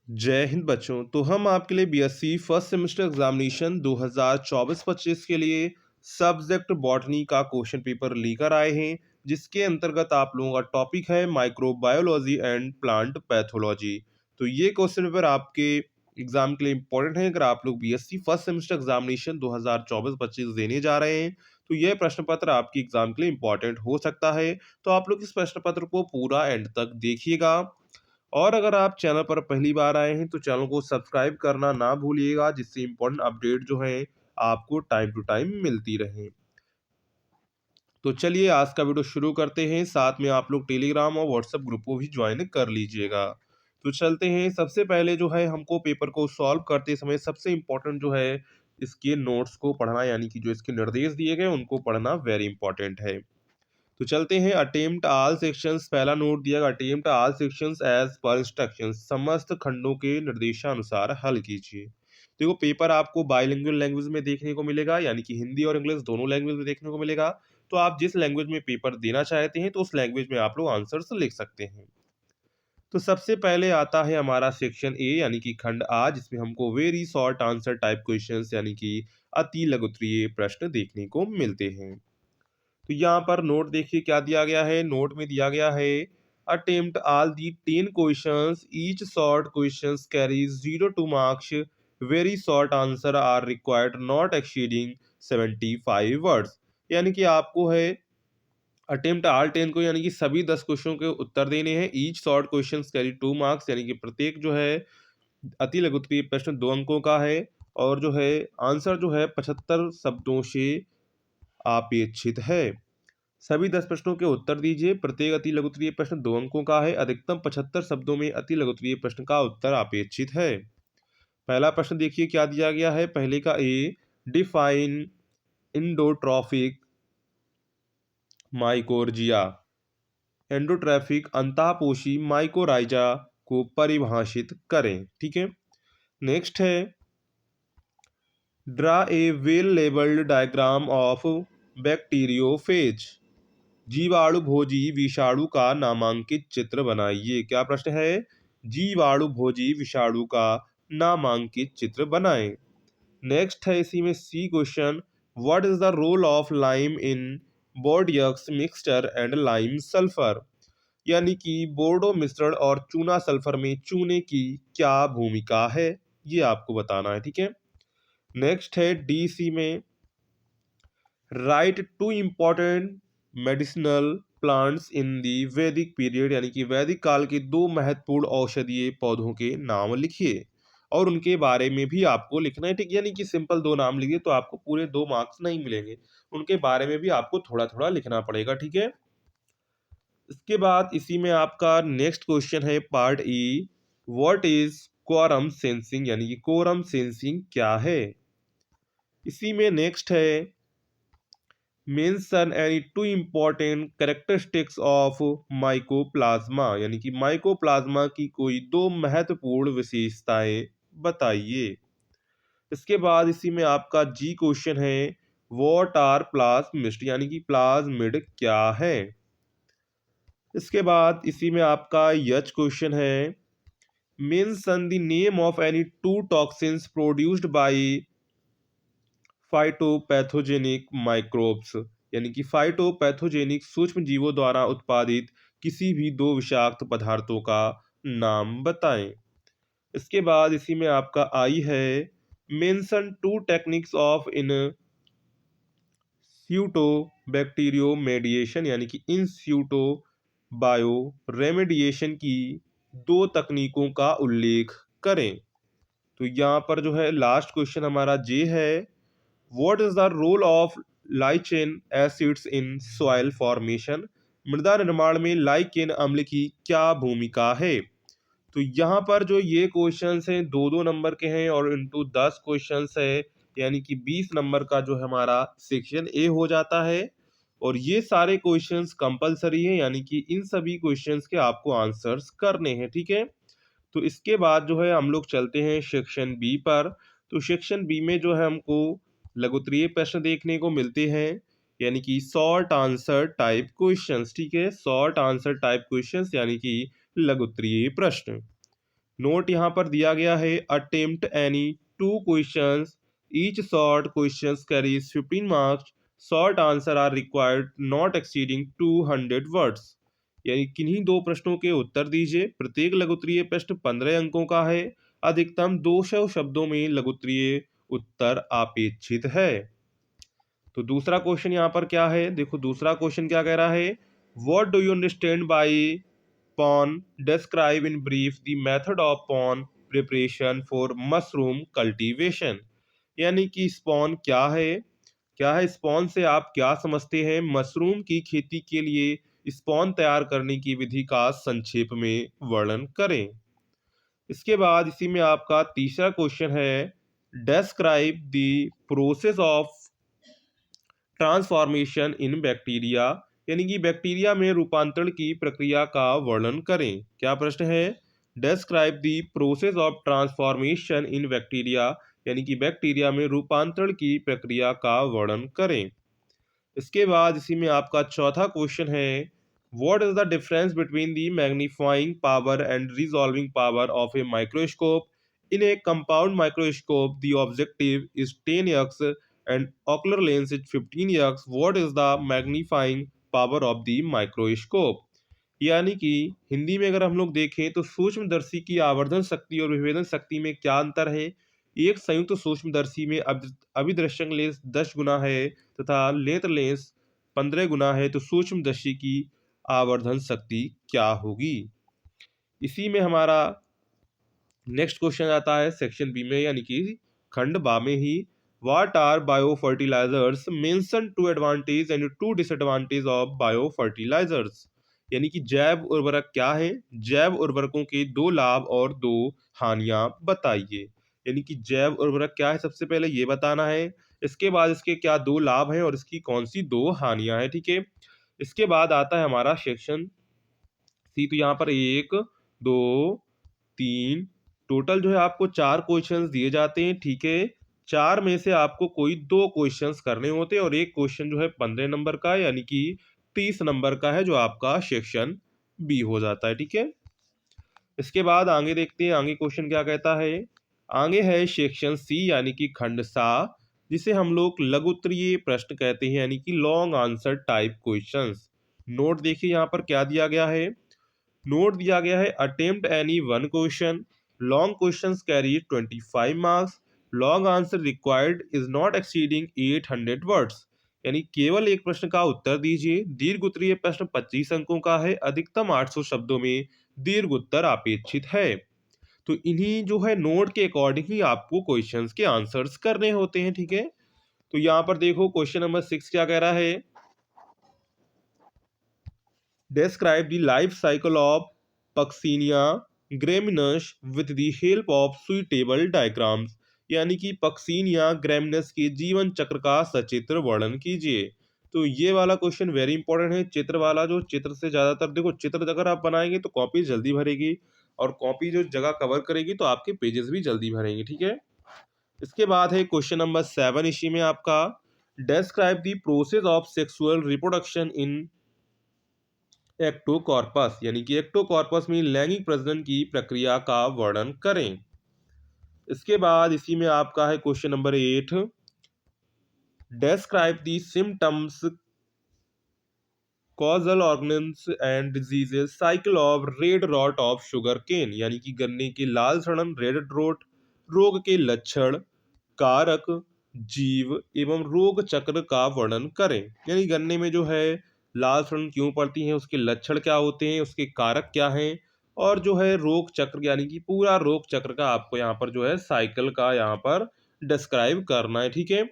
जय हिंद बच्चों। तो हम आपके लिए बीएससी फर्स्ट सेमेस्टर एग्जामिनेशन 2024-25 के लिए सब्जेक्ट बॉटनी का क्वेश्चन पेपर लेकर आए हैं, जिसके अंतर्गत आप लोगों का टॉपिक है माइक्रोबायोलॉजी एंड प्लांट पैथोलॉजी। तो ये क्वेश्चन पेपर आपके एग्जाम के लिए इंपॉर्टेंट है। अगर आप लोग बीएससी फर्स्ट सेमेस्टर एग्जामिनेशन 2024-25 देने जा रहे हैं तो यह प्रश्न पत्र आपके एग्जाम के लिए इंपॉर्टेंट हो सकता है। तो आप लोग इस प्रश्न पत्र को पूरा एंड तक देखिएगा। और अगर आप चैनल पर पहली बार आए हैं तो चैनल को सब्सक्राइब करना ना भूलिएगा, जिससे इंपॉर्टेंट अपडेट जो है आपको टाइम टू टाइम मिलती रहे। तो चलिए आज का वीडियो शुरू करते हैं। साथ में आप लोग टेलीग्राम और व्हाट्सएप ग्रुप को भी ज्वाइन कर लीजिएगा। तो चलते हैं। सबसे पहले जो है हमको पेपर को सॉल्व करते समय सबसे इम्पोर्टेंट जो है इसके नोट्स को पढ़ना, यानी कि जो इसके निर्देश दिए गए उनको पढ़ना वेरी इंपॉर्टेंट है। तो चलते हैं। अटेम्प्ट ऑल सेक्शंस, पहला नोट दिया गया, attempt all sections as per instructions, समस्त खंडों के निर्देशानुसार हल कीजिए। देखो पेपर आपको बाइलिंगुअल लैंग्वेज में देखने को मिलेगा, यानी कि हिंदी और इंग्लिश दोनों लैंग्वेज में देखने को मिलेगा। तो आप जिस लैंग्वेज में पेपर देना चाहते हैं तो उस लैंग्वेज में आप लोग आंसर्स लिख सकते हैं। तो सबसे पहले आता है हमारा सेक्शन ए, यानी कि खंड आ, जिसमें हमको very short answer type questions, यानी कि अति लघु उत्तरीय प्रश्न देखने को मिलते हैं। तो यहाँ पर नोट देखिए क्या दिया गया है। नोट में दिया गया है attempt all the 10 questions, each short questions carries 0 to marks, very short answer are required not exceeding 75 words. यानी कि आपको है अटेम्प्ट ऑल 10 को, यानी कि सभी 10 क्वेश्चनों के उत्तर देने हैं। Each short questions carry 2 marks, यानी कि प्रत्येक जो है अति लघु उत्तरीय प्रश्न 2 अंकों का है। और जो है आंसर जो है 75 शब्दों से अपेक्षित है। सभी 10 प्रश्नों के उत्तर दीजिए। प्रत्येक अति लघु उत्तरीय प्रश्न 2 अंकों का है। अधिकतम 75 शब्दों में अति लघु उत्तरीय प्रश्न का उत्तर अपेक्षित है। पहला प्रश्न देखिए क्या दिया गया है। पहले का ए, डिफाइन इंडोट्रॉफिक माइकोर्जिया, एंडोट्रॉफिक अंतःपोषी माइकोराइजा को परिभाषित करें। ठीक है। नेक्स्ट है draw a well labelled diagram of bacteriophage, जीवाणु भोजी विषाणु का नामांकित चित्र बनाइए। क्या प्रश्न है। जीवाणु भोजी विषाणु का नामांकित चित्र बनाएं। नेक्स्ट है इसी में C question, what is the role of lime in Bordeaux mixture and lime sulphur, यानी कि बोर्डो मिश्रण और चूना सल्फर में चूने की क्या भूमिका है, ये आपको बताना है। ठीक है। नेक्स्ट है डी सी में write two important medicinal plants in the Vedic period, यानी कि वैदिक काल के 2 महत्वपूर्ण औषधीय पौधों के नाम लिखिए और उनके बारे में भी आपको लिखना है। ठीक, यानी कि सिंपल 2 नाम लिखिए तो आपको पूरे 2 मार्क्स नहीं मिलेंगे, उनके बारे में भी आपको थोड़ा थोड़ा लिखना पड़ेगा। ठीक है। इसके बाद इसी में आपका नेक्स्ट क्वेश्चन है part E, what is quorum sensing, यानी कि कोरम सेंसिंग क्या है। इसी में नेक्स्ट है mention any 2 important characteristics of mycoplasma, यानी कि माइकोप्लाज्मा की कोई 2 महत्वपूर्ण विशेषताएं बताइए। इसके बाद इसी में आपका जी क्वेश्चन है व्हाट आर प्लाज्मिस्ट, यानी कि प्लाज्मिड क्या है। इसके बाद इसी में आपका यच क्वेश्चन है mention the name of any 2 toxins produced by phytopathogenic microbes, यानी कि फाइटोपैथोजेनिक सूक्ष्म जीवों द्वारा उत्पादित किसी भी 2 विषाक्त पदार्थों का नाम बताएं। इसके बाद इसी में आपका आई है mention 2 techniques of in situ bioremediation, यानी कि इन स्यूटो बायो रेमेडिएशन की 2 तकनीकों का उल्लेख करें। तो यहाँ पर जो है लास्ट क्वेश्चन हमारा जे है what is the role of lichen acids in soil formation, मृदा निर्माण में लाइकेन अम्ल की क्या भूमिका है। तो यहाँ पर जो ये क्वेश्चंस हैं 2-2 नंबर के हैं और इंटू 10 क्वेश्चंस है, यानी कि 20 नंबर का जो है हमारा सेक्शन ए हो जाता है। और ये सारे क्वेश्चंस कंपलसरी है, यानी कि इन सभी क्वेश्चंस के आपको आंसर्स करने हैं। ठीक है। तो इसके बाद जो है हम लोग चलते हैं सेक्शन बी पर। तो सेक्शन बी में जो है हमको लघुत्तरीय प्रश्न देखने को मिलते हैं, यानी कि शॉर्ट आंसर टाइप क्वेश्चंस। ठीक है। शॉर्ट आंसर टाइप क्वेश्चंस, यानी कि लघुत्तरीय प्रश्न। नोट यहाँ पर दिया गया है, attempt any 2 questions, each short questions carries 15 marks, short answer are required not exceeding 200 words. यानी किन्हीं 2 प्रश्नों के उत्तर दीजिए। प्रत्येक लघुत्तरीय प्रश्न 15 अंकों का है। अधिकतम 200 शब्दों में लघुत्तरीय उत्तर अपेक्षित है। तो दूसरा क्वेश्चन यहाँ पर क्या है, देखो दूसरा क्वेश्चन क्या कह रहा है, what do you understand by spawn, describe in brief the method of spawn preparation for mushroom cultivation. यानी कि स्पॉन क्या है स्पॉन से आप क्या समझते हैं, मशरूम की खेती के लिए स्पॉन तैयार करने की विधि का संक्षेप में वर्णन करें। इसके बाद इसी में आपका तीसरा क्वेश्चन है, describe the process of transformation in bacteria. यानी कि बैक्टीरिया में रूपांतरण की प्रक्रिया का वर्णन करें। क्या प्रश्न है, describe the process of transformation in bacteria, यानी कि बैक्टीरिया में रूपांतरण की प्रक्रिया का वर्णन करें। इसके बाद इसी में आपका चौथा क्वेश्चन है, what is the difference between the magnifying power and resolving power of a microscope. In A compound microscope the objective is 10x and ocular lens is 15x। What is the magnifying power of the microscope. यानी कि हिंदी में अगर हम लोग देखें तो सूक्ष्मदर्शी की आवर्धन शक्ति और विभेदन शक्ति में क्या अंतर है। एक संयुक्त सूक्ष्मदर्शी में अभिदृश्यक लेंस 10 गुना है तथा नेत्र लेंस 15 गुना है, तो सूक्ष्मदर्शी की आवर्धन शक्ति क्या होगी। इसी में हमारा नेक्स्ट क्वेश्चन आता है सेक्शन बी में, यानी कि खंड बा में ही, what are bio fertilizers, mention 2 advantage and 2 disadvantage of bio fertilizers. यानी कि जैव उर्वरक क्या है, जैव उर्वरकों के 2 लाभ और 2 हानियां बताइए। यानी कि जैव उर्वरक क्या है सबसे पहले ये बताना है, इसके बाद इसके क्या 2 लाभ हैं और इसकी कौन सी 2 हानियां हैं, ठीक है। इसके बाद आता है हमारा सेक्शन सी। तो यहाँ पर 1 2 3 टोटल जो है आपको 4 क्वेश्चंस दिए जाते हैं, ठीक है। 4 में से आपको कोई 2 क्वेश्चंस करने होते हैं और एक क्वेश्चन जो है 15 नंबर का है, यानी कि 30 नंबर का है, जो आपका सेक्शन बी हो जाता है, ठीक है। इसके बाद आगे देखते हैं आगे क्वेश्चन क्या कहता है। आगे है सेक्शन सी, यानी कि खंड सा, जिसे हम लोग लघु उत्तरीय प्रश्न कहते हैं, यानी कि long answer type questions. Note देखिए यहाँ पर क्या दिया गया है, नोट दिया गया है, attempt any 1 question, long questions carry 25 marks, long answer required is not exceeding 800 words. यानी केवल एक प्रश्न का उत्तर दीजिए। दीर्घ उत्तरीय प्रश्न 25 अंकों का है, अधिकतम 800 शब्दों में दीर्घ उत्तर अपेक्षित है। तो इन्हीं जो है नोट के अकॉर्डिंग ही आपको क्वेश्चंस के आंसर्स करने होते हैं, ठीक है। तो यहाँ पर देखो क्वेश्चन नंबर 6 क्या कह रहा है, describe the life cycle of Puccinia gramineus with the help of suitable diagrams। यानी कि पक्सीनिया ग्रैमिनस के जीवन चक्र का सचित्र वर्णन कीजिए। तो ये वाला क्वेश्चन वेरी इंपॉर्टेंट है, चित्र वाला। जो चित्र से ज्यादातर देखो, चित्र अगर आप बनाएंगे तो कॉपी जल्दी भरेगी और कॉपी जो जगह कवर करेगी तो आपके पेजेस भी जल्दी भरेंगे, ठीक है। इसके बाद है क्वेश्चन नंबर 7, इसी में आपका describe the process of sexual reproduction in Ectocarpus. यानी कि एक्टोकॉर्पस में लैंगिक प्रजनन की प्रक्रिया का वर्णन करें। इसके बाद इसी में आपका है question number 8, describe the symptoms, causal organs and diseases, cycle of red rot of sugarcane. यानी कि गन्ने के लाल सड़न, रेड रोट, रोग के लक्षण, कारक, जीव एवं रोग चक्र का वर्णन करें। यानी गन्ने में जो है लाल सड़न क्यों पड़ती है, उसके लक्षण क्या होते हैं, उसके कारक क्या हैं, और जो है रोग चक्र, यानी कि पूरा रोग चक्र का आपको यहाँ पर जो है साइकिल का यहाँ पर डिस्क्राइब करना है, ठीक है।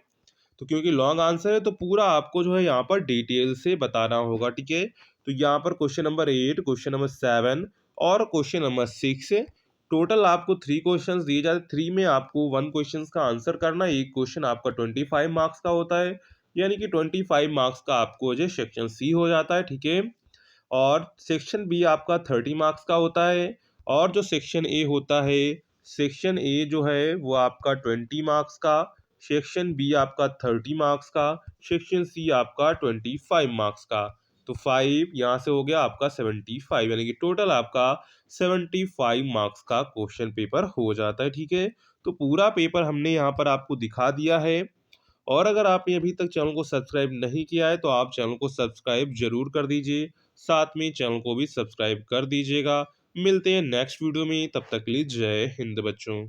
तो क्योंकि लॉन्ग आंसर है तो पूरा आपको जो है यहाँ पर डिटेल से बताना होगा, ठीक है। तो यहाँ पर क्वेश्चन नंबर 8, क्वेश्चन नंबर 7 और क्वेश्चन नंबर 6, टोटल आपको 3 क्वेश्चंस दिए जाते हैं। 3 में आपको 1 क्वेश्चन का आंसर करना है। एक क्वेश्चन आपका 25 मार्क्स का होता है, यानी कि 25 मार्क्स का आपको जो सेक्शन सी हो जाता है, ठीक है। और सेक्शन बी आपका 30 मार्क्स का होता है, और जो सेक्शन ए होता है, सेक्शन ए जो है वो आपका 20 मार्क्स का, सेक्शन बी आपका 30 मार्क्स का, सेक्शन सी आपका 25 मार्क्स का। तो 5 यहाँ से हो गया आपका 75, यानी कि टोटल आपका 75 मार्क्स का क्वेश्चन पेपर हो जाता है, ठीक है। तो पूरा पेपर हमने यहाँ पर आपको दिखा दिया है। और अगर आपने अभी तक चैनल को सब्सक्राइब नहीं किया है तो आप चैनल को सब्सक्राइब जरूर कर दीजिए, साथ में चैनल को भी सब्सक्राइब कर दीजिएगा। मिलते हैं नेक्स्ट वीडियो में, तब तक के लिए जय हिंद बच्चों।